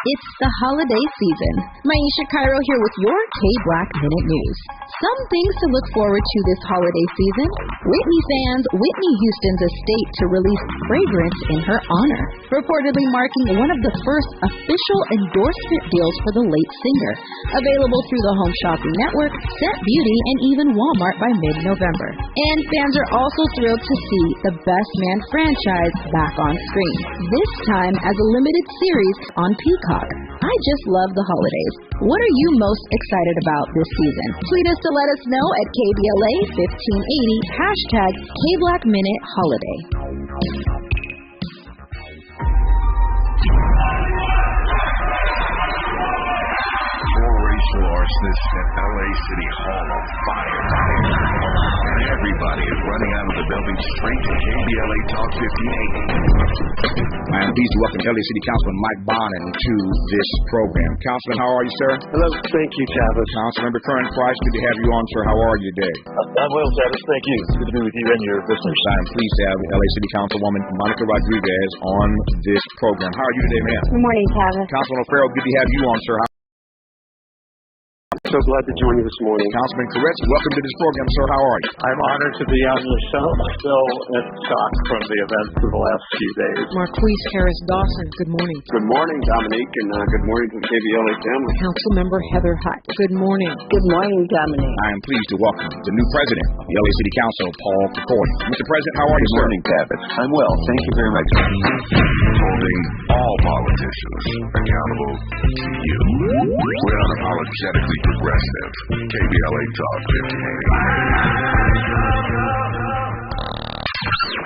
It's the holiday season. Maisha Cairo here with your K-Black Minute News. Some things to look forward to this holiday season. Whitney fans, Whitney Houston's estate to release fragrance in her honor, reportedly marking one of the first official endorsement deals for the late singer. Available through the Home Shopping Network, Scent Beauty, and even Walmart by mid-November. And fans are also thrilled to see the Best Man franchise back on screen, this time as a limited series on Peacock. I just love the holidays. What are you most excited about this season? Tweet us to let us know at KBLA 1580, #KBlackMinuteHoliday. Racial arsonists at LA City Hall on fire. Everybody is running out of the building straight to KBLA Talk 1580. I am pleased to welcome LA City Councilman Mike Bonin to this program. Councilman, how are you, sir? Hello, thank you, Tavis. Councilmember Curran Price, good to have you on, sir. How are you today? I'm well, Tavis. Thank you. It's good to be with you and your listeners. I am pleased to have LA City Councilwoman Monica Rodriguez on this program. How are you today, ma'am? Good morning, Tavis. Councilman O'Farrell, good to have you on, sir. So glad to join you this morning. Councilman Koretz, welcome to this program, sir. How are you? I'm honored to be on your show. I'm still in shock from the events of the last few days. Marquise Harris Dawson, good morning. Good morning, Dominique, and good morning to the KBLA family. Councilmember Heather Hutt, good morning. Good morning, Dominique. I am pleased to welcome the new president of the LA City Council, Paul Kikori. Mr. President, how are you, sir? Good morning, Tavis. I'm well. Thank you very much. Holding all politicians accountable to you. We're unapologetically progressive. KBLA Talk 1580.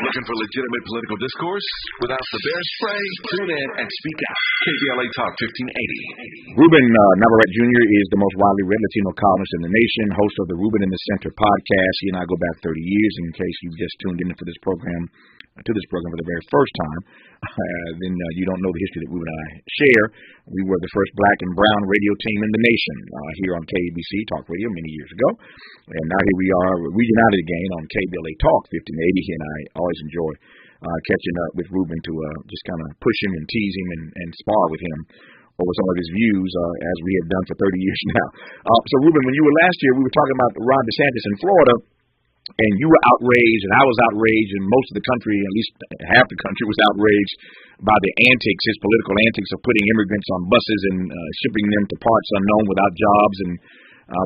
Looking for legitimate political discourse without the bear spray? Tune in and speak out. KBLA Talk 1580. Ruben Navarrete Jr. is the most widely read Latino columnist in the nation, host of the Ruben in the Center podcast. He and I go back 30 years. In case you just tuned in for this program, for the very first time, then you don't know the history that Ruben and I share. We were the first black and brown radio team in the nation here on KABC Talk Radio many years ago. And now here we are reunited again on KBLA Talk 1580, and I always enjoy catching up with Ruben to just kind of push him and tease him and spar with him over some of his views as we have done for 30 years now. So Ruben, when you were last year, we were talking about Ron DeSantis in Florida. And you were outraged, and I was outraged, and most of the country, at least half the country, was outraged by the antics, his political antics of putting immigrants on buses and shipping them to parts unknown without jobs and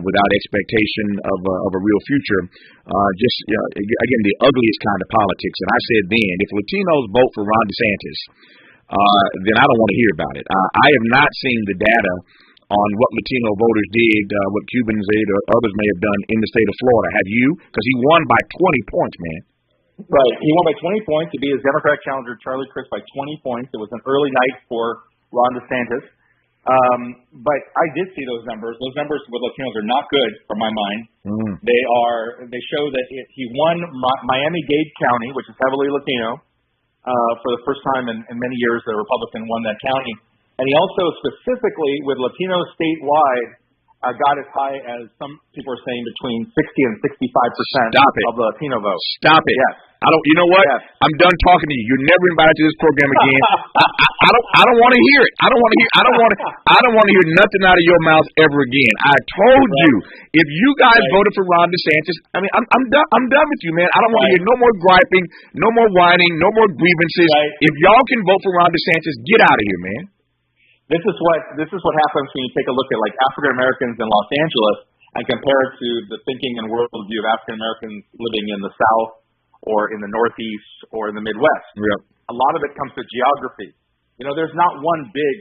without expectation of a real future. Again, the ugliest kind of politics. And I said then, if Latinos vote for Ron DeSantis, then I don't want to hear about it. I have not seen the data on what Latino voters did, what Cubans did, or others may have done in the state of Florida. Have you? Because he won by 20 points, man. Right. He won by 20 points. He beat his Democratic challenger, Charlie Crist, by 20 points. It was an early night for Ron DeSantis. But I did see those numbers. Those numbers with Latinos are not good, from my mind. They show that he won Miami-Dade County, which is heavily Latino, for the first time in many years. The Republican won that county. And he also specifically, with Latinos statewide, got as high as some people are saying between 60 and 65% of the Latino vote. Stop it. Yes. You know what? Yes. I'm done talking to you. You're never invited to this program again. I don't want to hear it. I don't want to hear nothing out of your mouth ever again. I told you, if you guys voted for Ron DeSantis, I mean, I'm done with you, man. I don't want to hear no more griping, no more whining, no more grievances. If y'all can vote for Ron DeSantis, get out of here, man. This is what happens when you take a look at like African Americans in Los Angeles and compare it to the thinking and worldview of African Americans living in the South or in the Northeast or in the Midwest. Yep. A lot of it comes to geography. You know, there's not one big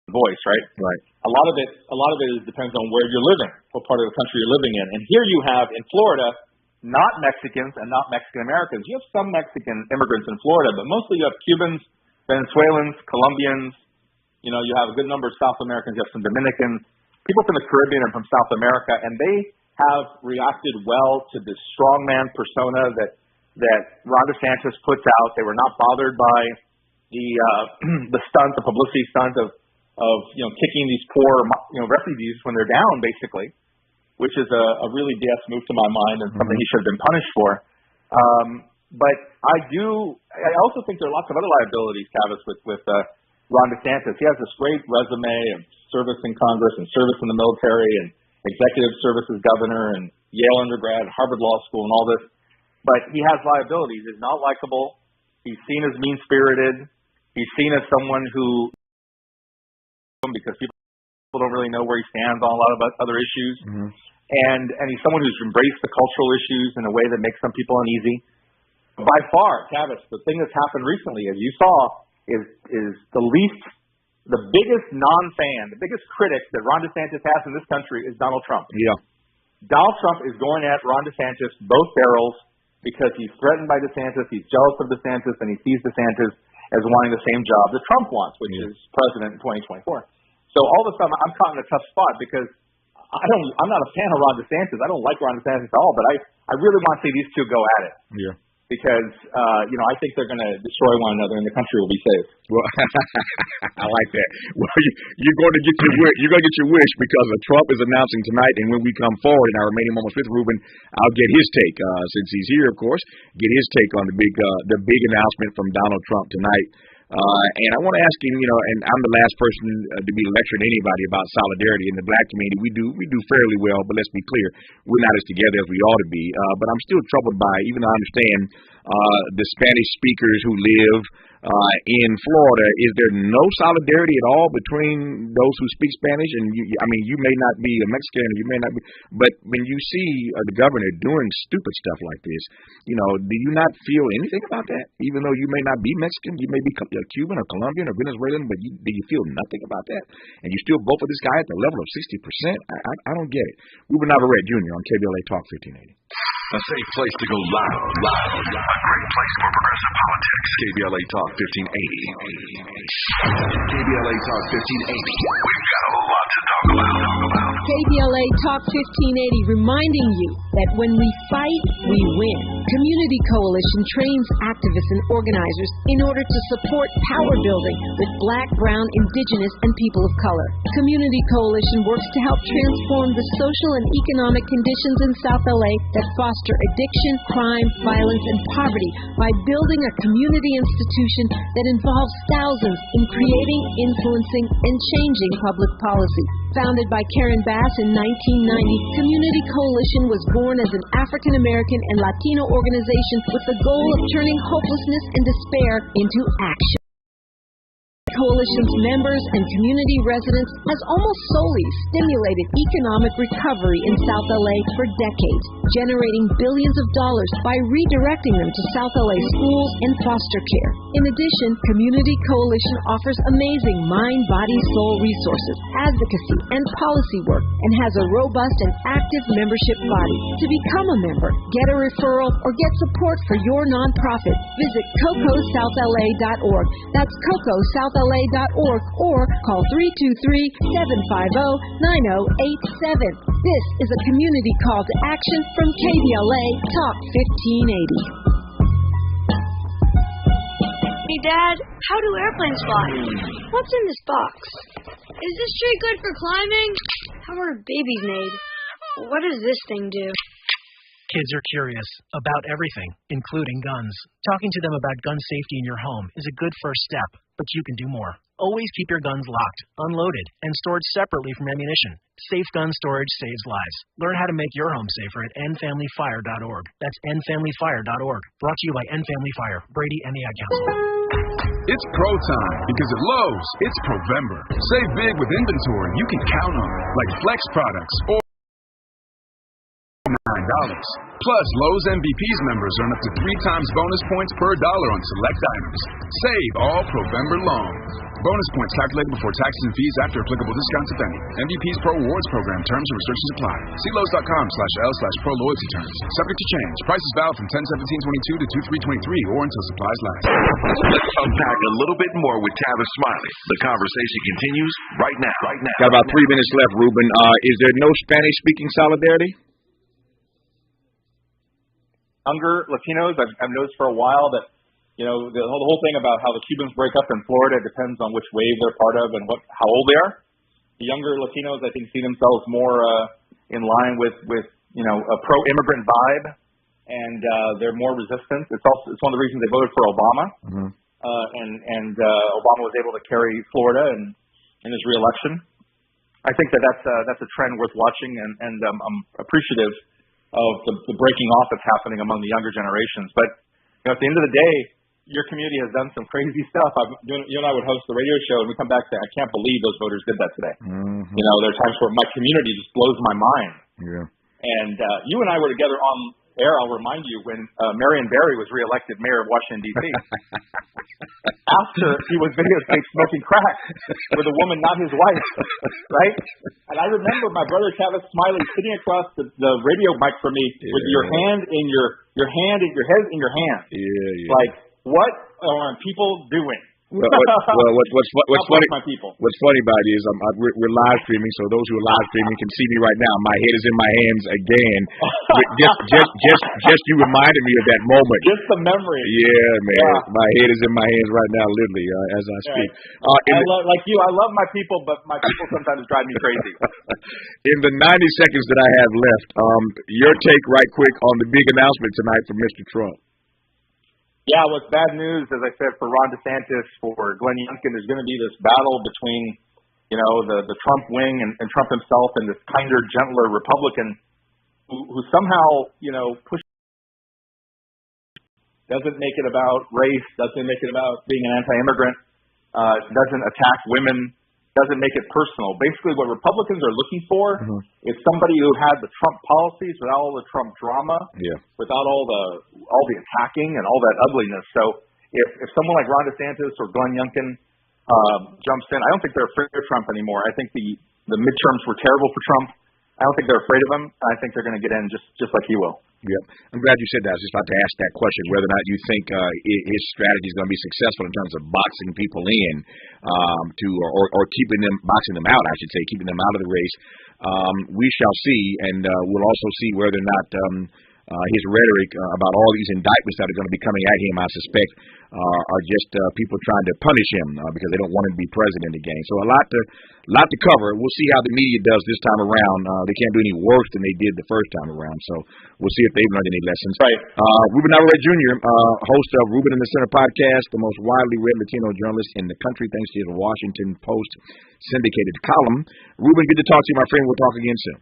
voice, right? Right. A lot of it depends on where you're living, what part of the country you're living in. And here you have in Florida not Mexicans and not Mexican Americans. You have some Mexican immigrants in Florida, but mostly you have Cubans, Venezuelans, Colombians, you know, you have a good number of South Americans, you have some Dominicans, people from the Caribbean and from South America, and they have reacted well to this strongman persona that Ron DeSantis puts out. They were not bothered by the stunt, the publicity stunt of kicking these poor refugees when they're down, basically, which is a really DS move to my mind and something he should have been punished for. But I also think there are lots of other liabilities, Tavis, with Ron DeSantis. He has this great resume of service in Congress and service in the military and executive service as governor and Yale undergrad, Harvard Law School, and all this. But he has liabilities. He's not likable. He's seen as mean-spirited. He's seen as someone who, because people don't really know where he stands on a lot of other issues. Mm-hmm. And he's someone who's embraced the cultural issues in a way that makes some people uneasy. By far, Tavis, the thing that's happened recently, as you saw, is the biggest non-fan, the biggest critic that Ron DeSantis has in this country is Donald Trump. Yeah. Donald Trump is going at Ron DeSantis both barrels because he's threatened by DeSantis, he's jealous of DeSantis, and he sees DeSantis as wanting the same job that Trump wants, which is president in 2024. So all of a sudden, I'm caught in a tough spot because I'm not a fan of Ron DeSantis. I don't like Ron DeSantis at all, but I really want to see these two go at it. Yeah. Because, I think they're going to destroy one another and the country will be safe. Well, I like that. Well, you're going to get your wish because Trump is announcing tonight, and when we come forward in our remaining moments with Ruben, I'll get his take, since he's here, of course, get his take on the big announcement from Donald Trump tonight. And I want to ask him, and I'm the last person to be lecturing anybody about solidarity in the black community. We do fairly well, but let's be clear, we're not as together as we ought to be. But I'm still troubled by, even though I understand the Spanish speakers who live in Florida, is there no solidarity at all between those who speak Spanish? And you may not be a Mexican, you may not be, but when you see the governor doing stupid stuff like this, do you not feel anything about that? Even though you may not be Mexican, you may be Cuban or Colombian or Venezuelan, but do you feel nothing about that? And you still vote for this guy at the level of 60%? I don't get it. Ruben Navarrete Jr. on KBLA Talk 1580. A safe place to go loud. A great place for progressive politics. KBLA Talk 1580. KBLA Talk 1580. We've got a lot to talk about. KBLA Talk 1580 reminding you that when we fight, we win. Community Coalition trains activists and organizers in order to support power building with Black, Brown, Indigenous, and people of color. Community Coalition works to help transform the social and economic conditions in South LA that foster addiction, crime, violence, and poverty by building a community institution that involves thousands in creating, influencing, and changing public policy. Founded by Karen Bass in 1990, Community Coalition was born as an African American and Latino organization with the goal of turning hopelessness and despair into action. Coalition's members and community residents has almost solely stimulated economic recovery in South LA for decades, generating billions of dollars by redirecting them to South LA schools and foster care. In addition, Community Coalition offers amazing mind, body, soul resources, advocacy, and policy work, and has a robust and active membership body. To become a member, get a referral, or get support for your nonprofit, visit CocoSouthLA.org. That's CocoSouthLA.org or call 323-750-9087. This is a community call to action from KBLA Talk 1580. Hey, Dad, how do airplanes fly? What's in this box? Is this tree good for climbing? How are babies made? What does this thing do? Kids are curious about everything, including guns. Talking to them about gun safety in your home is a good first step, but you can do more. Always keep your guns locked, unloaded, and stored separately from ammunition. Safe gun storage saves lives. Learn how to make your home safer at endfamilyfire.org. That's endfamilyfire.org. Brought to you by End Family Fire, Brady, and the Ad Council. It's pro time because at Lowe's, it's Provember. Save big with inventory you can count on, like Flex products or $9. Plus, Lowe's MVPs members earn up to 3 times bonus points per dollar on select items. Save all Provember long. Bonus points calculated before taxes and fees after applicable discounts, if any. MVP's Pro Rewards Program. Terms and restrictions apply. See Lowe's.com/L/Pro-Loyalty terms. Subject to change. Prices valid from 10/17/22 to 2/3/23 or until supplies last. Let's unpack a little bit more with Tavis Smiley. The conversation continues right now. Got about 3 minutes left, Ruben. Is there no Spanish-speaking solidarity? Younger Latinos, I've noticed for a while that, the whole thing about how the Cubans break up in Florida depends on which wave they're part of and how old they are. The younger Latinos, I think, see themselves more in line with a pro-immigrant vibe, and they're more resistant. It's one of the reasons they voted for Obama. Mm-hmm. and Obama was able to carry Florida in his reelection. I think that's a trend worth watching, and I'm appreciative of the breaking off that's happening among the younger generations. But at the end of the day, your community has done some crazy stuff. You and I would host the radio show, and we come back to, I can't believe those voters did that today. Mm-hmm. There are times where my community just blows my mind. Yeah. And you and I were together on air, I'll remind you, when Marion Barry was reelected mayor of Washington, D.C. After he was videotaped smoking crack with a woman, not his wife, right? And I remember my brother Tavis Smiley sitting across the radio mic from me with your hand in your hand and your head in your hand. Yeah. Like, what are people doing? What's funny? My people. What's funny about it is we're live streaming, so those who are live streaming can see me right now. My head is in my hands again. Just you reminded me of that moment. Just the memory. Yeah, man. Yeah. My head is in my hands right now, literally, as I speak. I love my people, but my people sometimes drive me crazy. In the 90 seconds that I have left, your take right quick on the big announcement tonight from Mr. Trump. Yeah, well, it's bad news, as I said, for Ron DeSantis, for Glenn Youngkin. There's going to be this battle between, the Trump wing and Trump himself and this kinder, gentler Republican who somehow, doesn't make it about race, doesn't make it about being an anti-immigrant, doesn't attack women, doesn't make it personal. Basically, what Republicans are looking for is somebody who had the Trump policies without all the Trump drama, without all the attacking and all that ugliness. So if someone like Ron DeSantis or Glenn Youngkin jumps in, I don't think they're afraid of Trump anymore. I think the midterms were terrible for Trump. I don't think they're afraid of him. I think they're going to get in just like he will. Yep. I'm glad you said that. I was just about to ask that question, whether or not you think his strategy is going to be successful in terms of boxing people in or boxing them out, I should say, keeping them out of the race. We shall see, and we'll also see whether or not his rhetoric about all these indictments that are going to be coming at him, I suspect, are just people trying to punish him because they don't want him to be president again. So a lot to cover. We'll see how the media does this time around. They can't do any worse than they did the first time around. So we'll see if they've learned any lessons. Right. Ruben Navarrete Jr., host of Ruben in the Center podcast, the most widely read Latino journalist in the country, thanks to his Washington Post syndicated column. Ruben, good to talk to you, my friend. We'll talk again soon.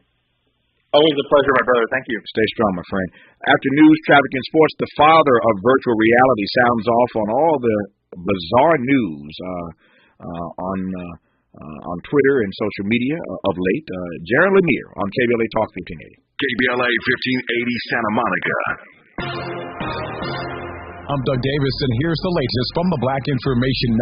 Always a pleasure, my brother. Thank you. Stay strong, my friend. After news, traffic, and sports, the father of virtual reality sounds off on all the bizarre news on Twitter and social media of late. Jaron Lanier on KBLA Talk 1580. KBLA 1580 Santa Monica. I'm Doug Davis, and here's the latest from the Black Information